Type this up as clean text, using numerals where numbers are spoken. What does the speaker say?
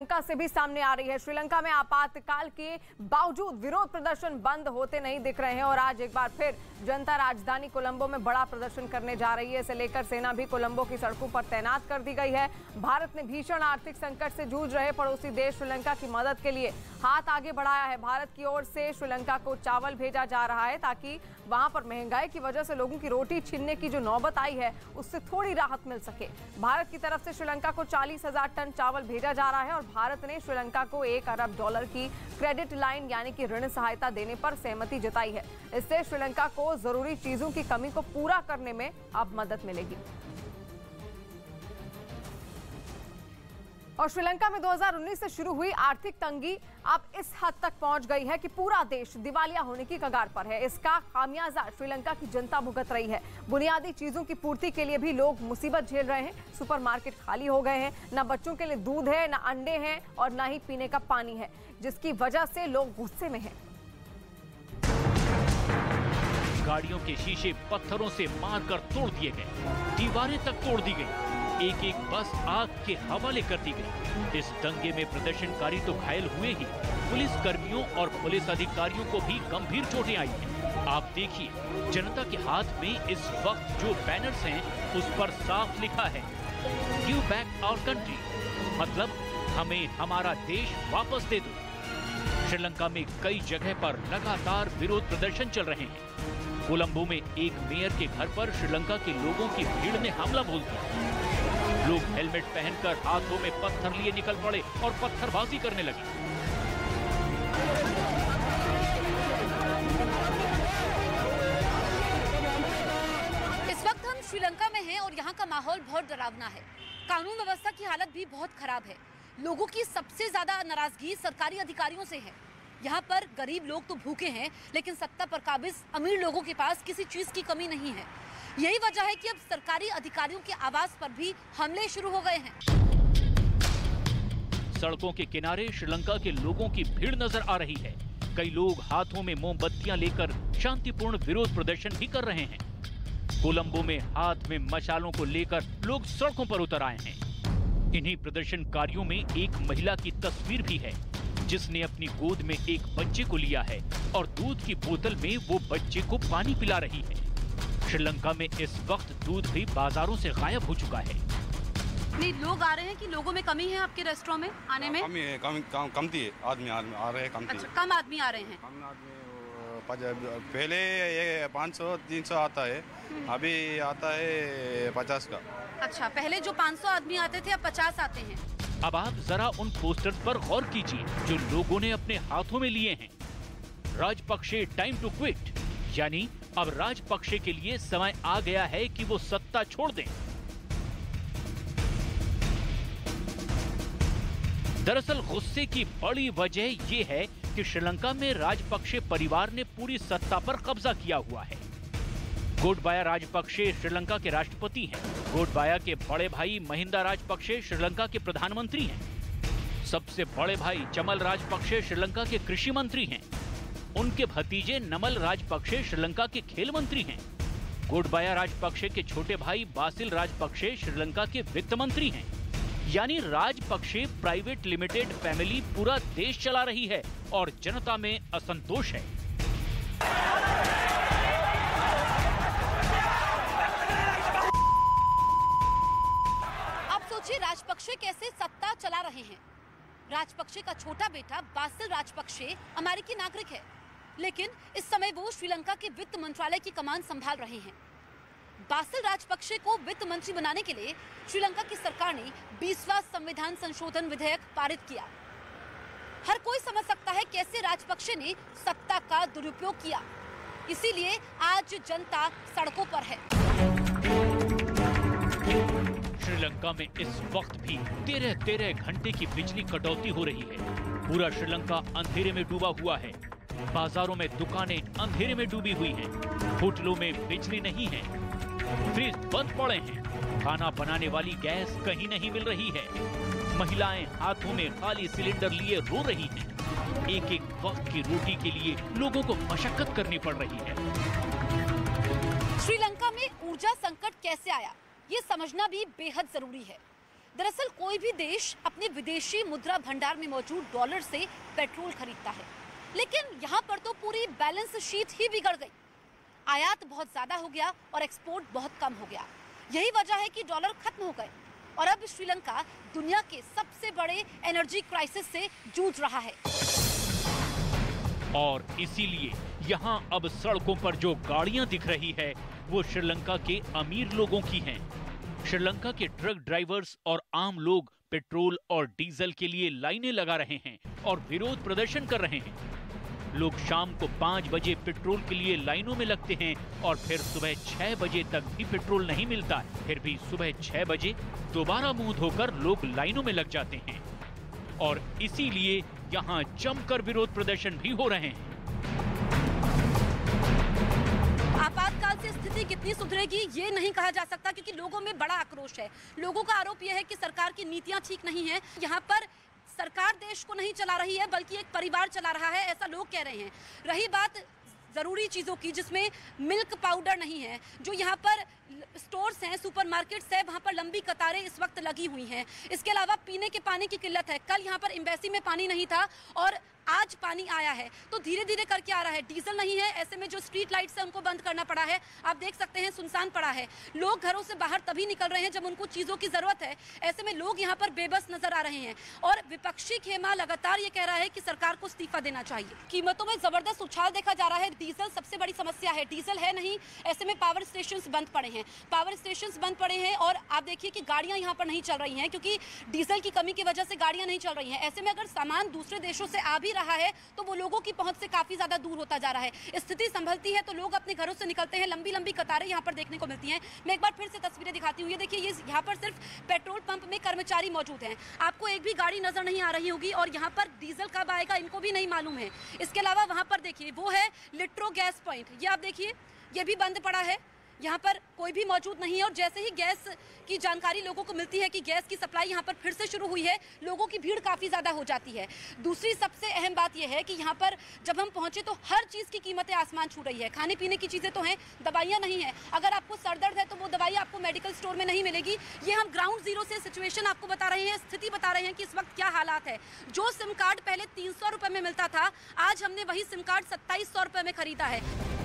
श्रीलंका से भी सामने आ रही है। श्रीलंका में आपातकाल के बावजूद विरोध प्रदर्शन बंद होते नहीं दिख रहे हैं और आज एक बार फिर जनता राजधानी कोलंबो में बड़ा प्रदर्शन करने जा रही है। इसे लेकर सेना भी कोलंबो की सड़कों पर तैनात कर दी गई है। भारत ने भीषण आर्थिक संकट से जूझ रहे पड़ोसी देश श्रीलंका की मदद के लिए हाथ आगे बढ़ाया है। भारत की ओर से श्रीलंका को चावल भेजा जा रहा है ताकि वहां पर महंगाई की वजह से लोगों की रोटी छीनने की जो नौबत आई है उससे थोड़ी राहत मिल सके। भारत की तरफ से श्रीलंका को 40,000 टन चावल भेजा जा रहा है और भारत ने श्रीलंका को $1 अरब की क्रेडिट लाइन यानी कि ऋण सहायता देने पर सहमति जताई है। इससे श्रीलंका को जरूरी चीजों की कमी को पूरा करने में अब मदद मिलेगी। और श्रीलंका में 2019 से शुरू हुई आर्थिक तंगी अब इस हद तक पहुंच गई है कि पूरा देश दिवालिया होने की कगार पर है। इसका खामियाजा श्रीलंका की जनता भुगत रही है। बुनियादी चीजों की पूर्ति के लिए भी लोग मुसीबत झेल रहे हैं। सुपरमार्केट खाली हो गए हैं, न बच्चों के लिए दूध है, न अंडे हैं और न ही पीने का पानी है, जिसकी वजह से लोग गुस्से में हैं। गाड़ियों के शीशे पत्थरों से मारकर तोड़ दिए गए, दीवारें तक तोड़ दी गई, एक एक बस आग के हवाले कर दी गई। इस दंगे में प्रदर्शनकारी तो घायल हुए ही, पुलिस कर्मियों और पुलिस अधिकारियों को भी गंभीर चोटें आई हैं। आप देखिए, जनता के हाथ में इस वक्त जो बैनर्स हैं, उस पर साफ लिखा है गिव बैक आवर कंट्री, मतलब हमें हमारा देश वापस दे दो। श्रीलंका में कई जगह पर लगातार विरोध प्रदर्शन चल रहे हैं। कोलंबो में एक मेयर के घर पर श्रीलंका के लोगों की भीड़ ने हमला बोल दिया। लोग हेलमेट पहनकर हाथों में पत्थर लिए निकल पड़े और पत्थरबाजी करने लगे। इस वक्त हम श्रीलंका में हैं और यहाँ का माहौल बहुत डरावना है। कानून व्यवस्था की हालत भी बहुत खराब है। लोगों की सबसे ज्यादा नाराजगी सरकारी अधिकारियों से है। यहाँ पर गरीब लोग तो भूखे हैं, लेकिन सत्ता पर काबिज अमीर लोगों के पास किसी चीज की कमी नहीं है। यही वजह है कि अब सरकारी अधिकारियों के आवास पर भी हमले शुरू हो गए हैं। सड़कों के किनारे श्रीलंका के लोगों की भीड़ नजर आ रही है। कई लोग हाथों में मोमबत्तियां लेकर शांतिपूर्ण विरोध प्रदर्शन भी कर रहे हैं। कोलंबो में हाथ में मशालों को लेकर लोग सड़कों पर उतर आए हैं। इन्हीं प्रदर्शनकारियों में एक महिला की तस्वीर भी है, जिसने अपनी गोद में एक बच्चे को लिया है और दूध की बोतल में वो बच्चे को पानी पिला रही है। श्रीलंका में इस वक्त दूध भी बाजारों से गायब हो चुका है। नहीं, लोग आ रहे हैं कि लोगों में कमी है आपके रेस्टोरेंट में आने में? कमी है, कमती है, आदमी आ रहे हैं, कमती है। अच्छा, कम आदमी आ रहे हैं। कम आदमी पहले ये 500-300 आता है, अभी आता है 50 का। अच्छा, पहले जो 500 आदमी आते थे अब 50 आते हैं। अब आप जरा उन पोस्टर्स पर गौर कीजिए जो लोगों ने अपने हाथों में लिए हैं। राजपक्षे टाइम टू क्विट, यानी अब राजपक्षे के लिए समय आ गया है कि वो सत्ता छोड़ दें। दरअसल गुस्से की बड़ी वजह ये है कि श्रीलंका में राजपक्षे परिवार ने पूरी सत्ता पर कब्जा किया हुआ है। गोटबाया राजपक्षे श्रीलंका के राष्ट्रपति हैं। गोटबाया के बड़े भाई महिंदा राजपक्षे श्रीलंका के प्रधानमंत्री हैं। सबसे बड़े भाई चमल राजपक्षे श्रीलंका के कृषि मंत्री हैं। उनके भतीजे नमल राजपक्षे श्रीलंका के खेल मंत्री हैं। गोटबाया राजपक्षे के छोटे भाई बासिल राजपक्षे श्रीलंका के वित्त मंत्री हैं। यानी राजपक्षे प्राइवेट लिमिटेड फैमिली पूरा देश चला रही है और जनता में असंतोष है। आप सोचिए, राजपक्षे कैसे सत्ता चला रहे हैं। राजपक्षे का छोटा बेटा बासिल राजपक्षे अमेरिकी नागरिक है, लेकिन इस समय वो श्रीलंका के वित्त मंत्रालय की कमान संभाल रहे हैं। बासिल राजपक्षे को वित्त मंत्री बनाने के लिए श्रीलंका की सरकार ने 20वां संविधान संशोधन विधेयक पारित किया। हर कोई समझ सकता है कैसे राजपक्षे ने सत्ता का दुरुपयोग किया। इसीलिए आज जनता सड़कों पर है। श्रीलंका में इस वक्त भी 13 घंटे की बिजली कटौती हो रही है। पूरा श्रीलंका अंधेरे में डूबा हुआ है। बाजारों में दुकानें अंधेरे में डूबी हुई हैं। होटलों में बिजली नहीं है, फ्रिज बंद पड़े हैं, खाना बनाने वाली गैस कहीं नहीं मिल रही है। महिलाएं हाथों में खाली सिलेंडर लिए रो रही हैं। एक एक वक्त की रोटी के लिए लोगों को मशक्कत करनी पड़ रही है। श्रीलंका में ऊर्जा संकट कैसे आया, ये समझना भी बेहद जरूरी है। दरअसल कोई भी देश अपने विदेशी मुद्रा भंडार में मौजूद डॉलर से पेट्रोल खरीदता है, लेकिन यहाँ पर तो पूरी बैलेंस शीट ही बिगड़ गई। आयात बहुत ज्यादा हो गया और एक्सपोर्ट बहुत कम हो गया। यही वजह है कि डॉलर खत्म हो गए और अब श्रीलंका दुनिया के सबसे बड़े एनर्जी क्राइसिस से जूझ रहा है। और इसीलिए यहाँ अब सड़कों पर जो गाड़ियां दिख रही है वो श्रीलंका के अमीर लोगों की हैं। श्रीलंका के ट्रक ड्राइवर्स और आम लोग पेट्रोल और डीजल के लिए लाइनें लगा रहे हैं और विरोध प्रदर्शन कर रहे हैं। लोग शाम को 5 बजे पेट्रोल के लिए लाइनों में लगते हैं और फिर सुबह 6 बजे तक भी पेट्रोल नहीं मिलता है। फिर भी सुबह 6 बजे दोबारा मुंह धोकर लोग लाइनों में लग जाते हैं और इसीलिए यहाँ जमकर विरोध प्रदर्शन भी हो रहे हैं। आपातकाल से स्थिति कितनी सुधरेगी ये नहीं कहा जा सकता, क्योंकि लोगों में बड़ा आक्रोश है। लोगों का आरोप यह है कि सरकार की नीतियां ठीक नहीं है। यहाँ पर सरकार देश को नहीं चला रही है बल्कि एक परिवार चला रहा है, ऐसा लोग कह रहे हैं। रही बात जरूरी चीजों की, जिसमें मिल्क पाउडर नहीं है, जो यहाँ पर स्टोर्स हैं, सुपरमार्केट्स है, वहाँ पर लंबी कतारें इस वक्त लगी हुई हैं। इसके अलावा पीने के पानी की किल्लत है। कल यहाँ पर एम्बेसी में पानी नहीं था और आज पानी आया है, तो धीरे धीरे करके आ रहा है। डीजल नहीं है, ऐसे में जो स्ट्रीट लाइट्स है उनको बंद करना पड़ा है। आप देख सकते हैं सुनसान पड़ा है। लोग घरों से बाहर तभी निकल रहे हैं जब उनको चीजों की जरूरत है। ऐसे में लोग यहाँ पर बेबस नजर आ रहे हैं और विपक्षी खेमा लगातार ये कह रहा है कि सरकार को इस्तीफा देना चाहिए। कीमतों में जबरदस्त उछाल देखा जा रहा है। डीजल सबसे बड़ी समस्या है, डीजल है नहीं। ऐसे में पावर स्टेशन बंद पड़े हैं, पावर स्टेशन बंद पड़े हैं और आप देखिए कि गाड़ियां यहाँ पर नहीं चल रही हैं, क्योंकि डीजल की कमी की वजह से गाड़ियां नहीं चल रही हैं। ऐसे में अगर सामान दूसरे देशों से आ भी रहा है तो वो लोगों की पहुंच से काफी ज्यादा दूर होता जा रहा है। स्थिति संभलती है तो लोग अपने घरों से निकलते हैं। लंबी लंबी कतारें यहाँ पर देखने को मिलती हैं। मैं एक बार फिर से तस्वीरें दिखाती हूँ। ये देखिए, ये यहाँ पर सिर्फ पेट्रोल पंप में कर्मचारी मौजूद हैं। आपको एक भी गाड़ी नजर नहीं आ रही होगी और यहाँ पर डीजल कब आएगा इनको भी नहीं मालूम है। इसके अलावा वहाँ पर देखिए, वो है लिट्रो गैस पॉइंट। ये आप देखिए, ये भी बंद पड़ा है। यहाँ पर कोई भी मौजूद नहीं है और जैसे ही गैस की जानकारी लोगों को मिलती है कि गैस की सप्लाई यहाँ पर फिर से शुरू हुई है, लोगों की भीड़ काफ़ी ज़्यादा हो जाती है। दूसरी सबसे अहम बात यह है कि यहाँ पर जब हम पहुँचे तो हर चीज़ की कीमतें आसमान छू रही है। खाने पीने की चीज़ें तो हैं, दवाइयाँ नहीं है। अगर आपको सर दर्द है तो वो दवाई आपको मेडिकल स्टोर में नहीं मिलेगी। ये हम ग्राउंड जीरो से सिचुएशन आपको बता रहे हैं, स्थिति बता रहे हैं कि इस वक्त क्या हालात है। जो सिम कार्ड पहले 300 रुपये में मिलता था, आज हमने वही सिम कार्ड 2700 रुपये में खरीदा है।